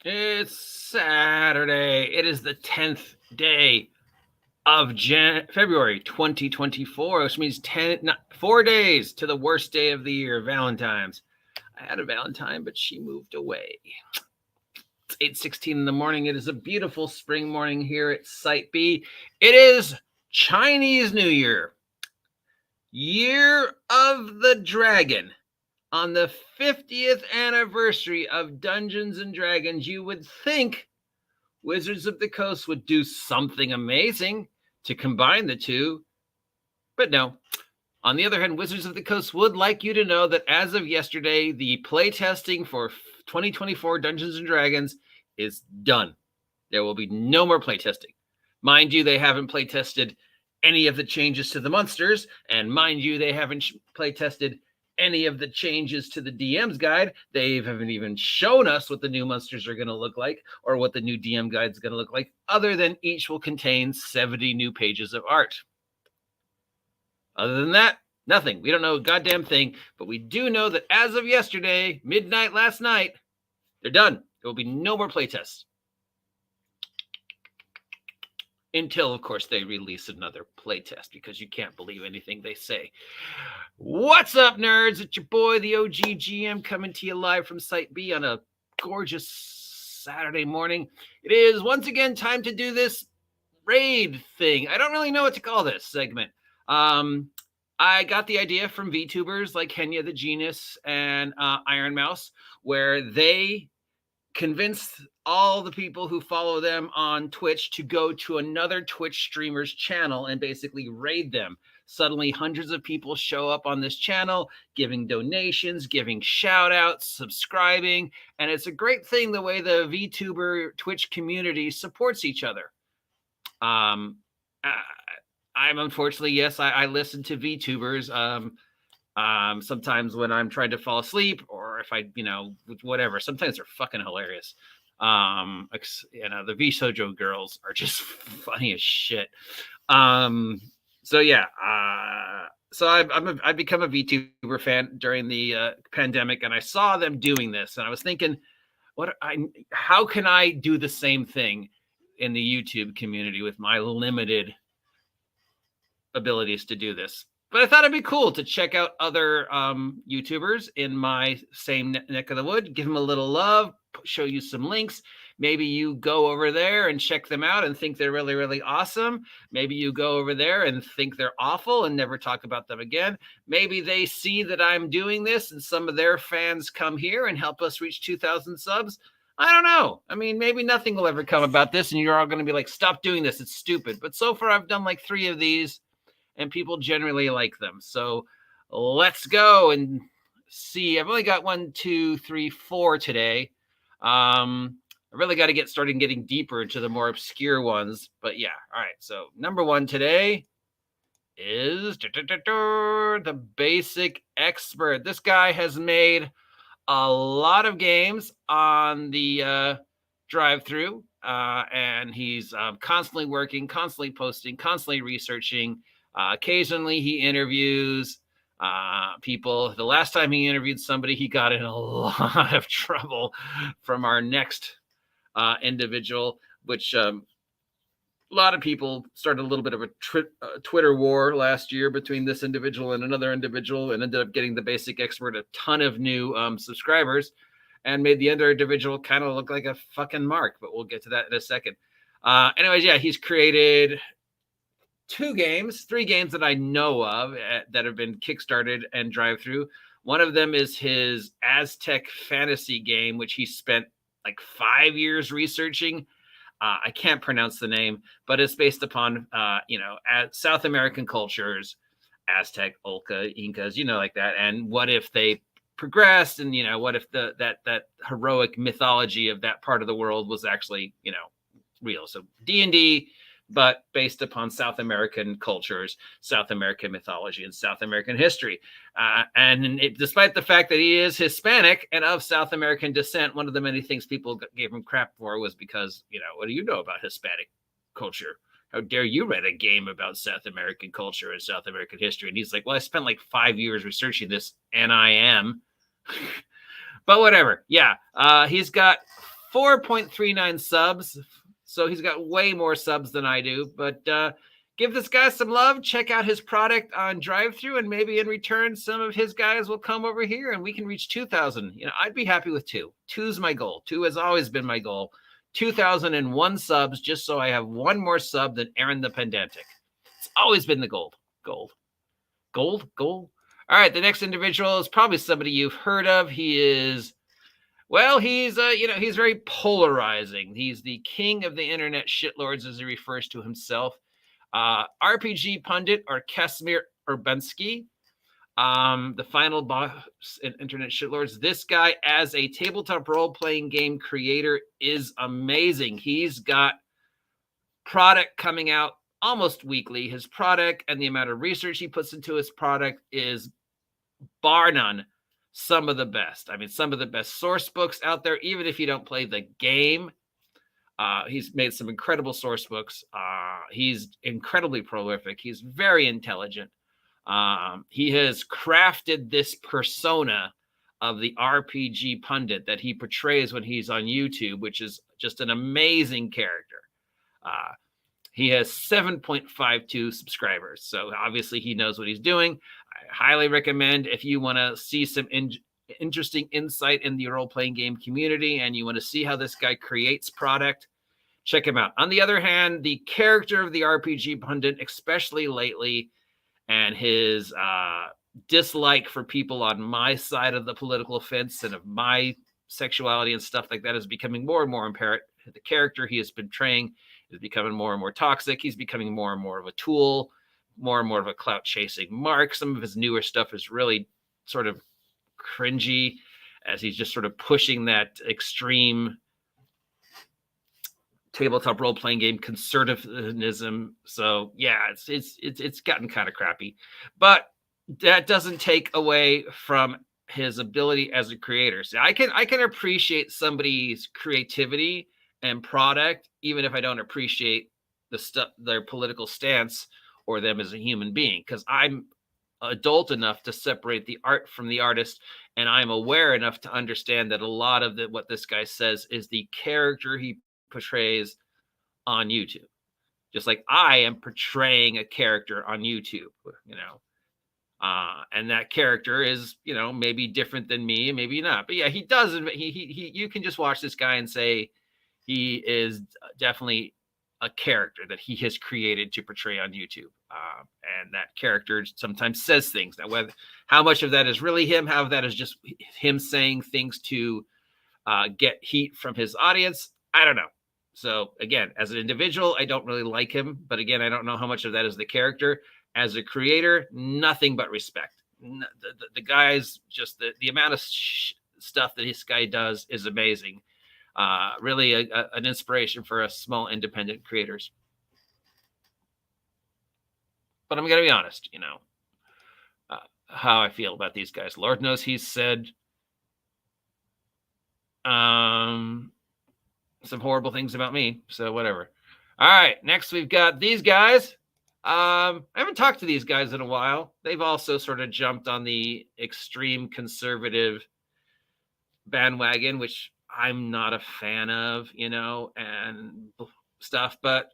It's Saturday. It is the 10th day of February 2024, which means 4 days to the worst day of the year, Valentine's. I had a Valentine, but she moved away. It's 8:16 in the morning. It is a beautiful spring morning here at Site B. It is Chinese New Year. Year of the Dragon. On the 50th anniversary of Dungeons and Dragons, you would think Wizards of the Coast would do something amazing to combine the two, but no. On the other hand, Wizards of the Coast would like you to know that as of yesterday, the playtesting for 2024 Dungeons and Dragons is done. There will be no more playtesting. Mind you, they haven't playtested any of the changes to the monsters, and mind you, they haven't playtested any of the changes to the DM's guide. They haven't even shown us what the new monsters are going to look like or what the new DM guide is going to look like, other than each will contain 70 new pages of art. Other than that, nothing. We don't know a goddamn thing, but we do know that as of yesterday, midnight last night, they're done. There will be no more playtests. Until, of course, they release another playtest, because you can't believe anything they say. What's up, nerds? It's your boy, the OGGM, coming to you live from Site B on a gorgeous Saturday morning. It is once again time to do this raid thing. I don't really know what to call this segment. I got the idea from VTubers like Kenya the Genius and Iron Mouse, where they convinced all the people who follow them on Twitch to go to another Twitch streamer's channel and basically raid them. Suddenly, hundreds of people show up on this channel, giving donations, giving shout outs, subscribing. And it's a great thing the way the VTuber Twitch community supports each other. I'm unfortunately, yes, I listen to VTubers. Sometimes when I'm trying to fall asleep, or if I, whatever, sometimes they're fucking hilarious. The VSojo girls are just funny as shit. So I've become a VTuber fan during the pandemic, and I saw them doing this, and I was thinking, how can I do the same thing in the YouTube community with my limited abilities to do this? But I thought it'd be cool to check out other YouTubers in my same neck of the wood, give them a little love, show you some links. Maybe you go over there and check them out and think they're really, really awesome. Maybe you go over there and think they're awful and never talk about them again. Maybe they see that I'm doing this and some of their fans come here and help us reach 2,000 subs. I don't know. I mean, maybe nothing will ever come about this and you're all going to be like, stop doing this. It's stupid. But so far, I've done like 3 of these, and people generally like them. So let's go and see. I've only got 1, 2, 3, 4 today. I really got to get started getting deeper into the more obscure ones. But yeah, all right. So number 1 today is the Basic Expert. This guy has made a lot of games on the drive-through, and he's constantly working, constantly posting, constantly researching. Occasionally he interviews people. The last time he interviewed somebody, he got in a lot of trouble from our next individual, which a lot of people started a little bit of a Twitter war last year between this individual and another individual, and ended up getting the Basic Expert a ton of new subscribers, and made the other individual kind of look like a fucking mark. But we'll get to that in a second. Anyways, yeah, he's created 3 games that I know of that have been kickstarted and drive through. One of them is his Aztec fantasy game, which he spent like 5 years researching. I can't pronounce the name, but it's based upon, South American cultures, Aztec, Incas, like that. And what if they progressed, and, what if that heroic mythology of that part of the world was actually, real. So D&D, but based upon South American cultures, South American mythology, and South American history. Despite the fact that he is Hispanic and of South American descent, one of the many things people gave him crap for was because, what do you know about Hispanic culture? How dare you write a game about South American culture and South American history? And he's like, well, I spent like 5 years researching this, and I am. But whatever. Yeah, he's got 4.39 subs. So he's got way more subs than I do. But give this guy some love. Check out his product on drive-thru, and maybe in return, some of his guys will come over here and we can reach 2,000. I'd be happy with 2. 2's my goal. 2 has always been my goal. 2,001 subs, just so I have one more sub than Aaron the Pendantic. It's always been the goal. Gold. All right, the next individual is probably somebody you've heard of. He's very polarizing. He's the king of the internet shitlords, as he refers to himself. RPG pundit or Kasimir Urbanski, the final boss in internet shitlords. This guy, as a tabletop role-playing game creator, is amazing. He's got product coming out almost weekly. His product and the amount of research he puts into his product is, bar none, some of the best. I mean, some of the best source books out there, even if you don't play the game. He's made some incredible source books. He's incredibly prolific. He's very intelligent. He has crafted this persona of the RPG pundit that he portrays when he's on YouTube, which is just an amazing character. He has 7.52 subscribers. So obviously he knows what he's doing. I highly recommend, if you want to see some interesting insight in the role-playing game community and you want to see how this guy creates product, check him out. On the other hand, the character of the RPG pundit, especially lately, and his dislike for people on my side of the political fence and of my sexuality and stuff like that is becoming more and more apparent. The character he is portraying is becoming more and more toxic. He's becoming more and more of a tool, more and more of a clout-chasing mark. Some of his newer stuff is really sort of cringy, as he's just sort of pushing that extreme tabletop role-playing game conservatism. So yeah, it's gotten kind of crappy, but that doesn't take away from his ability as a creator. So I can appreciate somebody's creativity and product, even if I don't appreciate their political stance or them as a human being, because I'm adult enough to separate the art from the artist, and I'm aware enough to understand that a lot of what this guy says is the character he portrays on YouTube, just like I am portraying a character on YouTube, and that character is, maybe different than me, maybe not, but yeah, he doesn't. He you can just watch this guy and say he is definitely a character that he has created to portray on YouTube. And that character sometimes says things. Now, how much of that is really him, how of that is just him saying things to get heat from his audience, I don't know. So again, as an individual, I don't really like him. But again, I don't know how much of that is the character. As a creator, nothing but respect. The guy's just the amount of stuff that this guy does is amazing. Really an inspiration for us small independent creators. But I'm going to be honest, how I feel about these guys. Lord knows he's said some horrible things about me. So whatever. All right. Next, we've got these guys. I haven't talked to these guys in a while. They've also sort of jumped on the extreme conservative bandwagon, which I'm not a fan of, and stuff. But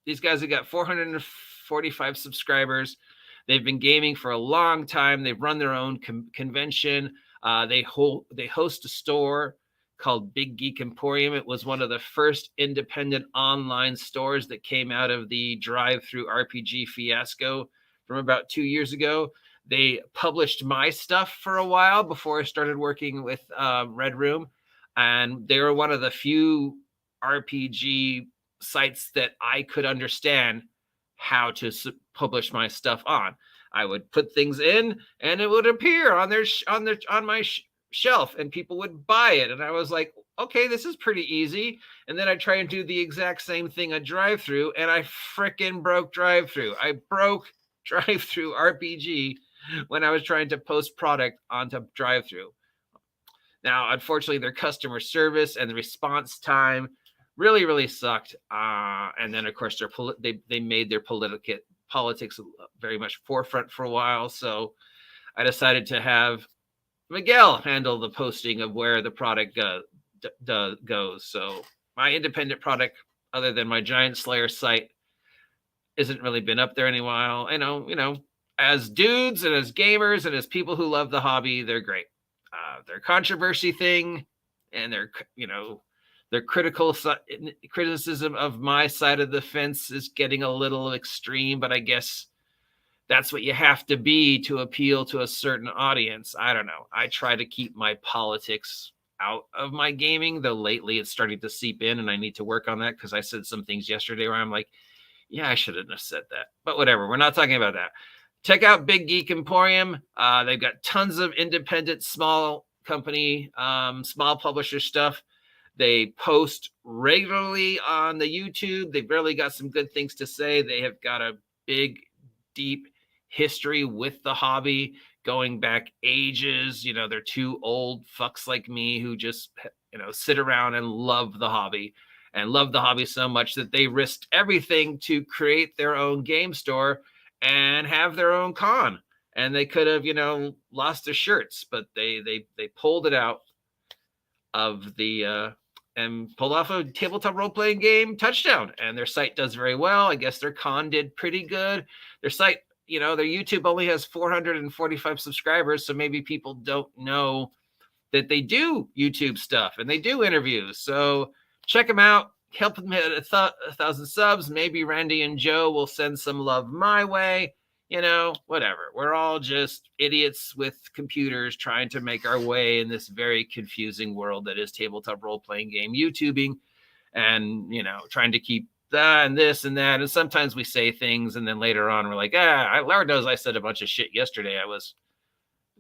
these guys have got 445 subscribers. They've been gaming for a long time. They've run their own convention. They host a store called Big Geek Emporium. It was one of the first independent online stores that came out of the drive-through RPG fiasco from about 2 years ago. They published my stuff for a while before I started working with Red Room. And they were one of the few RPG sites that I could understand how to publish my stuff on. I would put things in, and it would appear on my shelf, and people would buy it. And I was like, okay, this is pretty easy. And then I try and do the exact same thing on drive-through, and I frickin' broke drive-through. I broke drive-through RPG when I was trying to post product onto drive-through. Now, unfortunately, their customer service and the response time really, really sucked. And then, of course, they made their politics very much forefront for a while. So I decided to have Miguel handle the posting of where the product goes. So my independent product, other than my Giant Slayer site, isn't really been up there in a while. As dudes and as gamers and as people who love the hobby, they're great. Their controversy thing and their criticism of my side of the fence is getting a little extreme, but I guess that's what you have to be to appeal to a certain audience. I don't know. I try to keep my politics out of my gaming, though lately it's starting to seep in, and I need to work on that because I said some things yesterday where I'm like, yeah, I shouldn't have said that. But whatever. We're not talking about that. Check out Big Geek Emporium. They've got tons of independent, small company, small publisher stuff. They post regularly on the YouTube. They've really got some good things to say. They have got a big, deep history with the hobby going back ages. They're two old fucks like me who just, sit around and love the hobby. And love the hobby so much that they risked everything to create their own game store and have their own con. And they could have, lost their shirts, but they pulled it out of the and pulled off a tabletop role-playing game touchdown. And their site does very well. I guess their con did pretty good. Their site, their YouTube only has 445 subscribers, so maybe people don't know that they do YouTube stuff and they do interviews. So check them out. Help them hit 1,000 subs. Maybe Randy and Joe will send some love my way. Whatever. We're all just idiots with computers trying to make our way in this very confusing world that is tabletop role-playing game YouTubing, and, trying to keep that and this and that. And sometimes we say things and then later on we're like, Lord knows I said a bunch of shit yesterday. I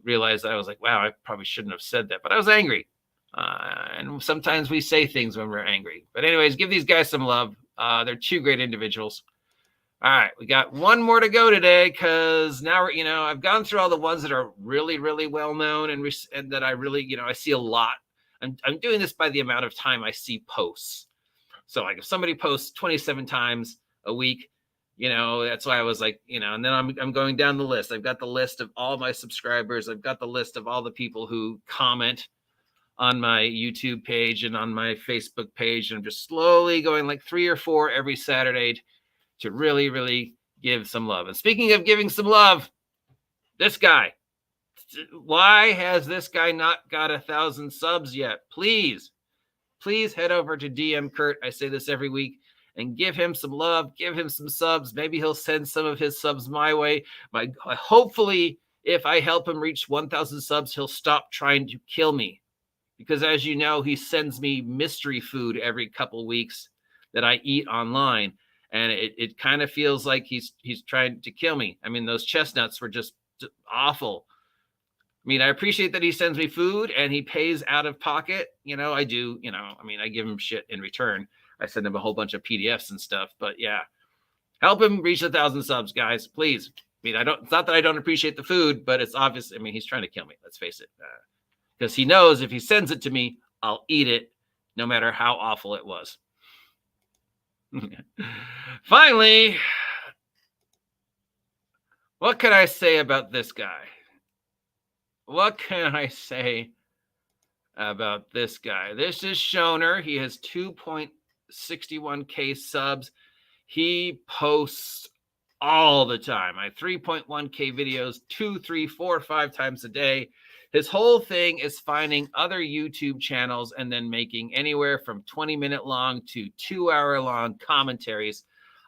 realized I was like, wow, I probably shouldn't have said that, but I was angry. And sometimes we say things when we're angry. But anyways, give these guys some love. They're two great individuals. All right, we got one more to go today because now I've gone through all the ones that are really, really well known and that I really, I see a lot. I'm doing this by the amount of time I see posts. So like if somebody posts 27 times a week, that's why I was like, and then I'm going down the list. I've got the list of all my subscribers. I've got the list of all the people who comment on my YouTube page and on my Facebook page. And I'm just slowly going like 3 or 4 every Saturday to really, really give some love. And speaking of giving some love, this guy, why has this guy not got 1,000 subs yet? Please head over to DM Kurt. I say this every week, and give him some love, give him some subs. Maybe he'll send some of his subs my way. Hopefully, if I help him reach 1,000 subs, he'll stop trying to kill me. Because as you know, he sends me mystery food every couple weeks that I eat online. And it kind of feels like he's trying to kill me. I mean, those chestnuts were just awful. I mean, I appreciate that he sends me food and he pays out of pocket. I do, I give him shit in return. I send him a whole bunch of PDFs and stuff. But yeah, help him reach 1,000 subs, guys, please. I mean, it's not that I don't appreciate the food, but it's obvious. I mean, he's trying to kill me. Let's face it. Because he knows if he sends it to me, I'll eat it no matter how awful it was. Finally, what can I say about this guy? What can I say about this guy? This is Shoner. He has 2.61K subs. He posts all the time. I have 3.1K videos, 2, 3, 4, 5 times a day. His whole thing is finding other YouTube channels and then making anywhere from 20-minute long to 2-hour long commentaries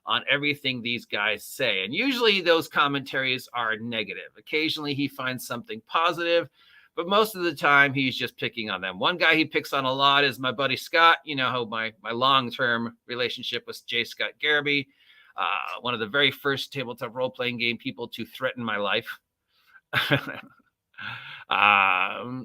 on everything these guys say. And usually those commentaries are negative. Occasionally he finds something positive, but most of the time he's just picking on them. One guy he picks on a lot is my buddy Scott. How my long-term relationship with J. Scott Garrity, one of the very first tabletop role-playing game people to threaten my life. I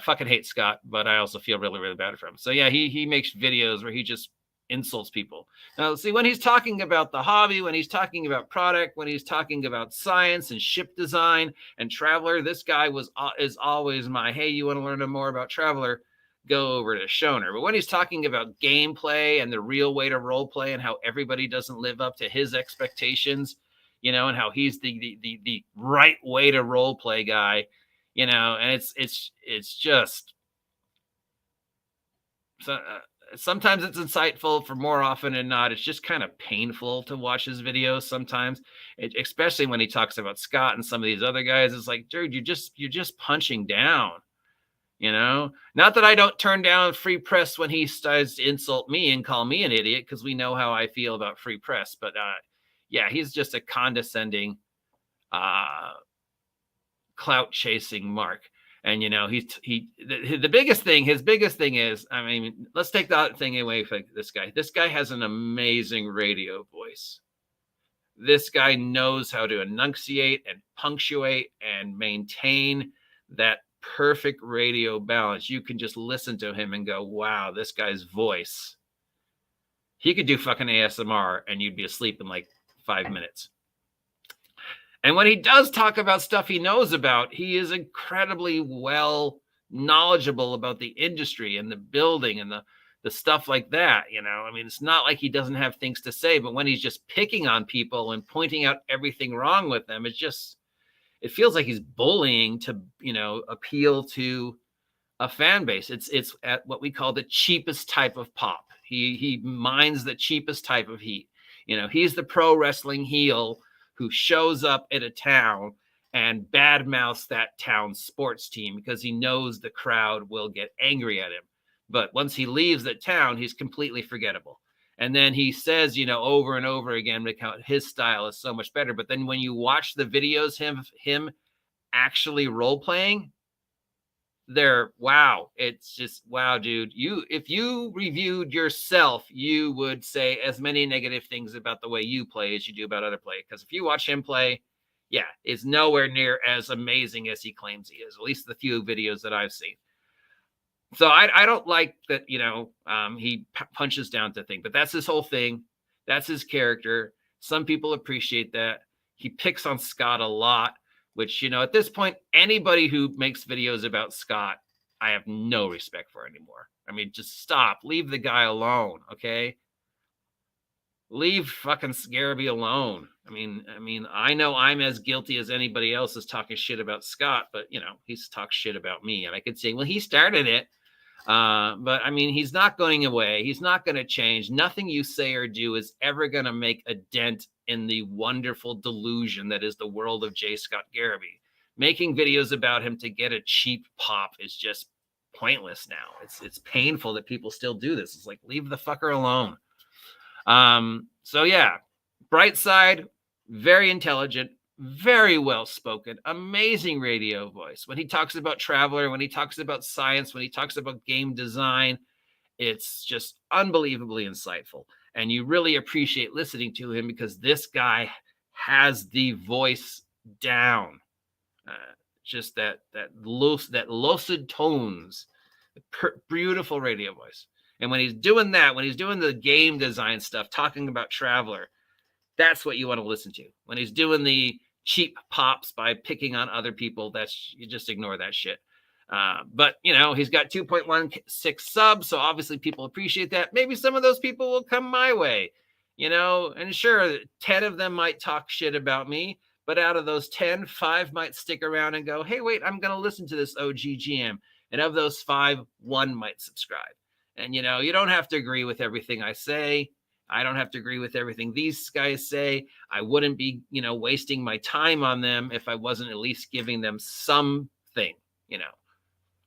fucking hate Scott, but I also feel really, really bad for him. So yeah, he makes videos where he just insults people. Now, see, when he's talking about the hobby, when he's talking about product, when he's talking about science and ship design and Traveler, this guy is always my, hey, you want to learn more about Traveler? Go over to Shoner. But when he's talking about gameplay and the real way to role play and how everybody doesn't live up to his expectations, and how he's the right way to role play guy, and it's just sometimes it's insightful. For more often than not, it's just kind of painful to watch his videos sometimes, especially when he talks about Scott and some of these other guys. It's like, dude, you're just punching down. Not that I don't turn down free press when he starts to insult me and call me an idiot, because we know how I feel about free press. But yeah, he's just a condescending, clout chasing mark. And the biggest thing, his biggest thing is, I mean, let's take that thing away from this guy. This guy has an amazing radio voice. This guy knows how to enunciate and punctuate and maintain that perfect radio balance. You can just listen to him and go, wow, this guy's voice. He could do fucking ASMR and you'd be asleep in like 5 minutes. And when he does talk about stuff he knows about, he is incredibly well knowledgeable about the industry and the building and the stuff like that. I mean, it's not like he doesn't have things to say, but when he's just picking on people and pointing out everything wrong with them, it feels like he's bullying to, appeal to a fan base. It's at what we call the cheapest type of pop. He mines the cheapest type of heat. He's the pro wrestling heel who shows up at a town and badmouths that town's sports team because he knows the crowd will get angry at him. But once he leaves that town, he's completely forgettable. And then he says, over and over again, his style is so much better. But then when you watch the videos, him actually role playing, wow. It's just, wow, dude. If you reviewed yourself, you would say as many negative things about the way you play as you do about other play. Because if you watch him play, yeah, it's nowhere near as amazing as he claims he is, at least the few videos that I've seen. So I don't like that, he punches down to thing, but that's his whole thing. That's his character. Some people appreciate that. He picks on Scott a lot, which, at this point, anybody who makes videos about Scott, I have no respect for anymore. I mean, just stop. Leave the guy alone, okay? Leave fucking Scarabee alone. I mean, I know I'm as guilty as anybody else is talking shit about Scott, but, he's talked shit about me. And I could say, well, he started it. But I mean, he's not going away. He's not going to change. Nothing you say or do is ever going to make a dent in the wonderful delusion that is the world of J. Scott Garrity. Making videos about him to get a cheap pop is just pointless now. It's painful that people still do this. It's like, leave the fucker alone. So yeah, bright side, very intelligent, very well spoken, amazing radio voice. When he talks about Traveler, when he talks about science, when he talks about game design, it's just unbelievably insightful. And you really appreciate listening to him because this guy has the voice down. Just that lucid tones, beautiful radio voice. And when he's doing that, when he's doing the game design stuff, talking about Traveler, that's what you want to listen to. When he's doing the cheap pops by picking on other people, you just ignore that shit. But he's got 2.16 subs, so obviously people appreciate that. Maybe some of those people will come my way, and sure, 10 of them might talk shit about me, but out of those 10, 5 might stick around and go, hey, wait, I'm going to listen to this OGGM. And of those 5, 1 might subscribe. And, you don't have to agree with everything I say. I don't have to agree with everything these guys say. I wouldn't be, wasting my time on them if I wasn't at least giving them something,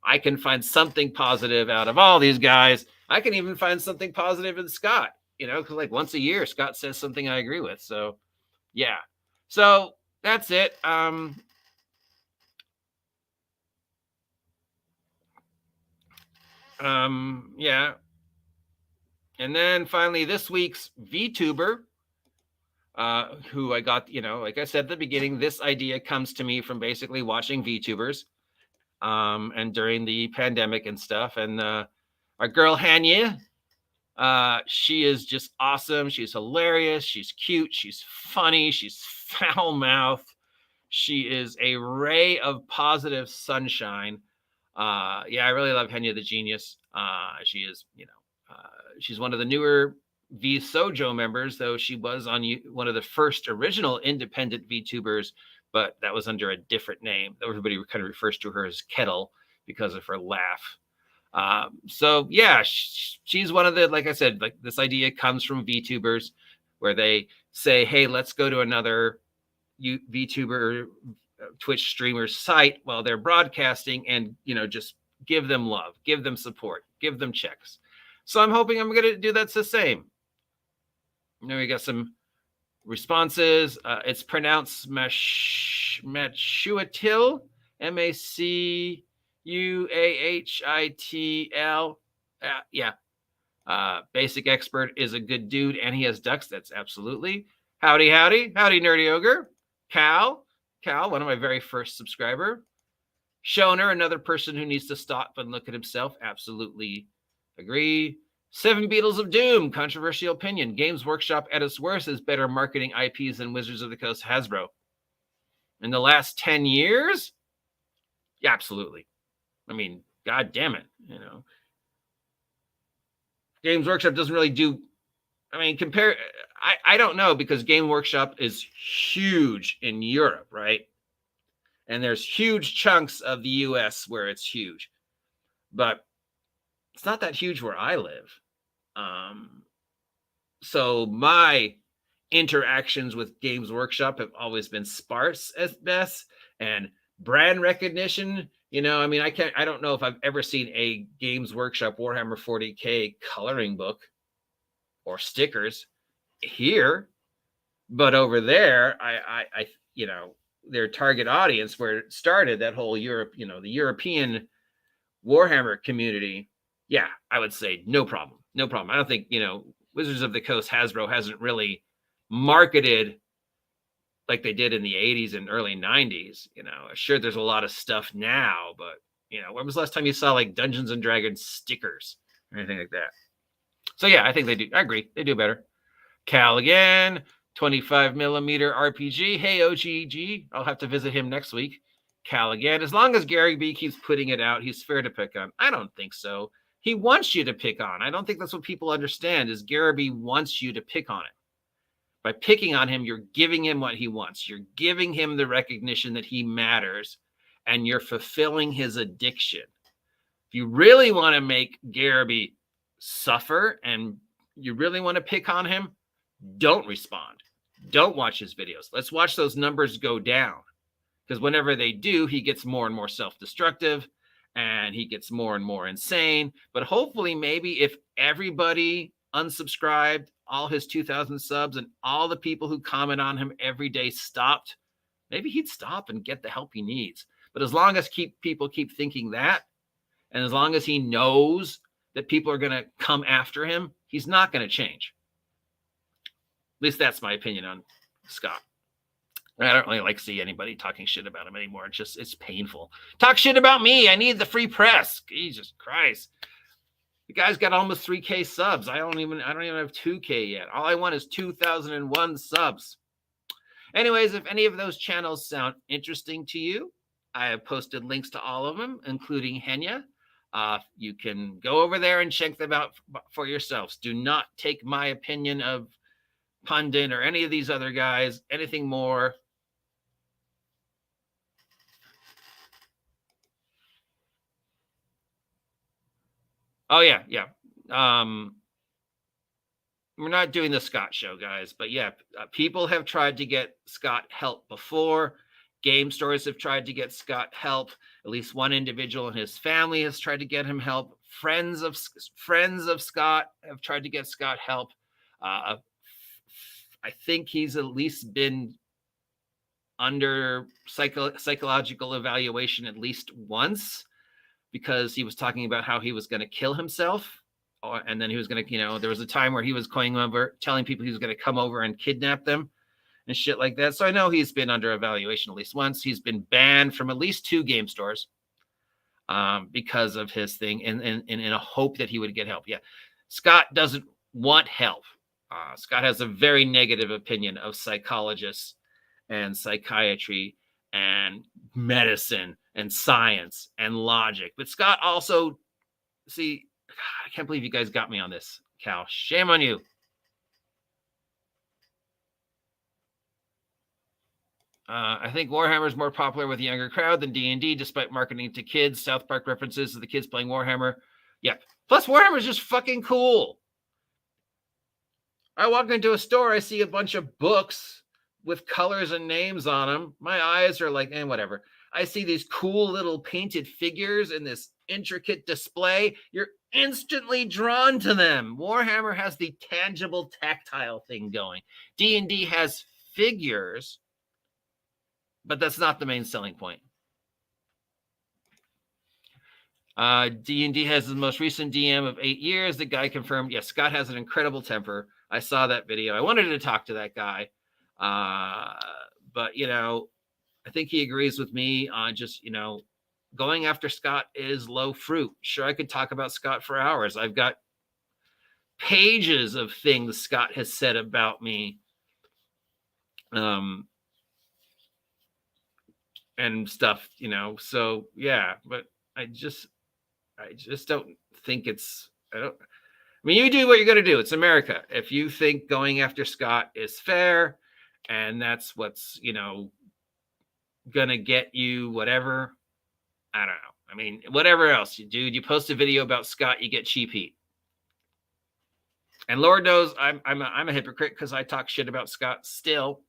I can find something positive out of all these guys. I can even find something positive in Scott, because like once a year, Scott says something I agree with. So, yeah. So that's it. Yeah. And then finally, this week's VTuber, who I got, like I said at the beginning, this idea comes to me from basically watching VTubers and during the pandemic and stuff. And our girl, Hanya, she is just awesome. She's hilarious. She's cute. She's funny. She's foul-mouthed. She is a ray of positive sunshine. Yeah, I really love Hanya the Genius. She is, she's one of the newer VSojo members, though she was on one of the first original independent VTubers, but that was under a different name. Everybody kind of refers to her as Kettle because of her laugh. So yeah, she's one of the, like I said, like this idea comes from VTubers where they say, hey, let's go to another VTuber Twitch streamer site while they're broadcasting and, just give them love, give them support, give them checks. So I'm hoping I'm going to do that's the same. We got some responses. It's pronounced Machuatil, Macuahitl. Yeah. Basic Expert is a good dude and he has ducks. That's absolutely. Howdy, Nerdy Ogre. Cal, one of my very first subscriber. Shoner, another person who needs to stop and look at himself. Absolutely agree. Seven Beetles of Doom, controversial opinion. Games Workshop at its worst is better marketing IPs than Wizards of the Coast Hasbro. In the last 10 years? Yeah, absolutely. I mean, God damn it, Games Workshop doesn't really do, compare, I don't know, because Game Workshop is huge in Europe, right? And there's huge chunks of the US where it's huge. But it's not that huge where I live. So my interactions with Games Workshop have always been sparse at best, and brand recognition, I don't know if I've ever seen a Games Workshop Warhammer 40K coloring book or stickers here, but over there, I their target audience where it started, that whole Europe, the European Warhammer community. Yeah, I would say no problem. I don't think, Wizards of the Coast Hasbro hasn't really marketed like they did in the 80s and early 90s. Sure, there's a lot of stuff now, but, when was the last time you saw like Dungeons and Dragons stickers or anything like that? So yeah, I think they do. I agree. They do better. Cal again, 25 millimeter RPG. Hey, OGG. I'll have to visit him next week. Cal again. As long as Gary B keeps putting it out, he's fair to pick on. I don't think so. He wants you to pick on. I don't think that's what people understand, is Gary B wants you to pick on it. By picking on him, you're giving him what he wants. You're giving him the recognition that he matters, and you're fulfilling his addiction. If you really want to make Gary suffer and you really want to pick on him, don't respond. Don't watch his videos. Let's watch those numbers go down. Because whenever they do, he gets more and more self-destructive and he gets more and more insane. But hopefully, maybe if everybody unsubscribed, all his 2,000 subs and all the people who comment on him every day stopped, maybe he'd stop and get the help he needs. But as long as people keep thinking that, and as long as he knows that people are going to come after him, he's not going to change. At least that's my opinion on Scott. I don't really like to see anybody talking shit about him anymore. It's painful. Talk shit about me. I need the free press. Jesus Christ. The guy's got almost 3K subs. I don't even have 2K yet. All I want is 2001 subs. Anyways, if any of those channels sound interesting to you, I have posted links to all of them, including Henya. You can go over there and check them out for yourselves. Do not take my opinion of Pundit or any of these other guys, anything more. Oh, yeah. We're not doing the Scott show, guys. But yeah, people have tried to get Scott help before. Game stores have tried to get Scott help. At least one individual in his family has tried to get him help. Friends of Scott have tried to get Scott help. I think he's at least been under psychological evaluation at least once, because he was talking about how he was going to kill himself. And then he was going to, there was a time where he was going over, telling people he was going to come over and kidnap them and shit like that. So I know he's been under evaluation at least once. He's been banned from at least 2 game stores because of his thing, and in a hope that he would get help. Yeah, Scott doesn't want help. Scott has a very negative opinion of psychologists and psychiatry and medicine and science and logic. But Scott also, see, I can't believe you guys got me on this, Cal. Shame on you. I think Warhammer is more popular with a younger crowd than D&D, despite marketing to kids. South Park references to the kids playing Warhammer Yep. Plus, Warhammer is just fucking cool. I walk into a store, I see a bunch of books with colors and names on them. My eyes are like, whatever. I see these cool little painted figures in this intricate display. You're instantly drawn to them. Warhammer has the tangible, tactile thing going. D&D has figures, but that's not the main selling point. D&D has the most recent DM of 8 years. The guy confirmed, yes, Scott has an incredible temper. I saw that video. I wanted to talk to that guy. But, I think he agrees with me on just, going after Scott is low fruit. Sure, I could talk about Scott for hours. I've got pages of things Scott has said about me. And stuff, so yeah, but I just don't think you do what you're going to do. It's America. If you think going after Scott is fair and that's what's, going to get you whatever, I don't know. Whatever else you do, you post a video about Scott, you get cheap heat. And Lord knows I'm a hypocrite because I talk shit about Scott still,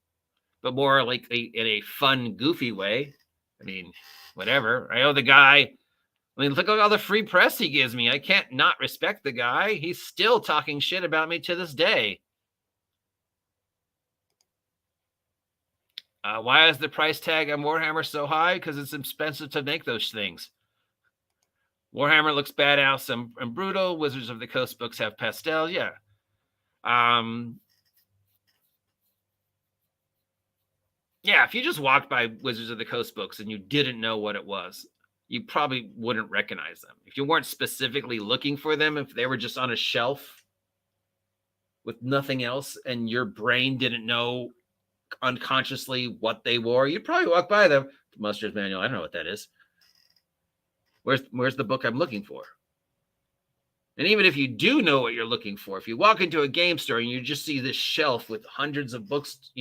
but more like in a fun, goofy way. Whatever. I know the guy. Look at all the free press he gives me. I can't not respect the guy. He's still talking shit about me to this day. Why is the price tag on Warhammer so high? Because it's expensive to make those things. Warhammer looks badass and brutal. Wizards of the Coast books have pastel. Yeah. Yeah, if you just walked by Wizards of the Coast books and you didn't know what it was, you probably wouldn't recognize them. If you weren't specifically looking for them, if they were just on a shelf with nothing else and your brain didn't know unconsciously what they were, you'd probably walk by them. The Muster's Manual, I don't know what that is. Where's the book I'm looking for? And even if you do know what you're looking for, if you walk into a game store and you just see this shelf with hundreds of books,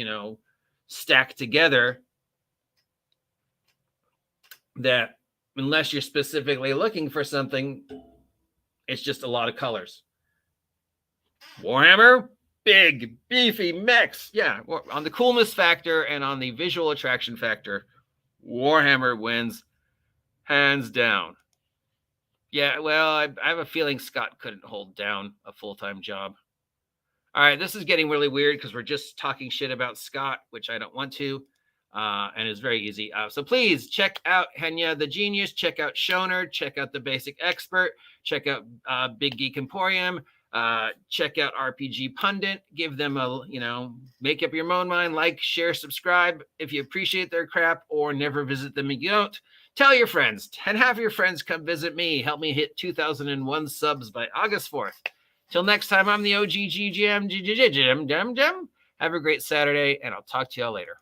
stacked together, that unless you're specifically looking for something, it's just a lot of colors. Warhammer, big, beefy mechs. Yeah, on the coolness factor and on the visual attraction factor, Warhammer wins hands down. Yeah, well, I have a feeling Scott couldn't hold down a full-time job. All right, this is getting really weird because we're just talking shit about Scott, which I don't want to, and it's very easy. So please check out Henya the Genius, check out Shoner, check out The Basic Expert, check out Big Geek Emporium, check out RPG Pundit, give them a, make up your own mind, like, share, subscribe. If you appreciate their crap or never visit them and you don't, tell your friends and have your friends come visit me. Help me hit 2001 subs by August 4th. Till next time, I'm the OGGM. Have a great Saturday, and I'll talk to y'all later.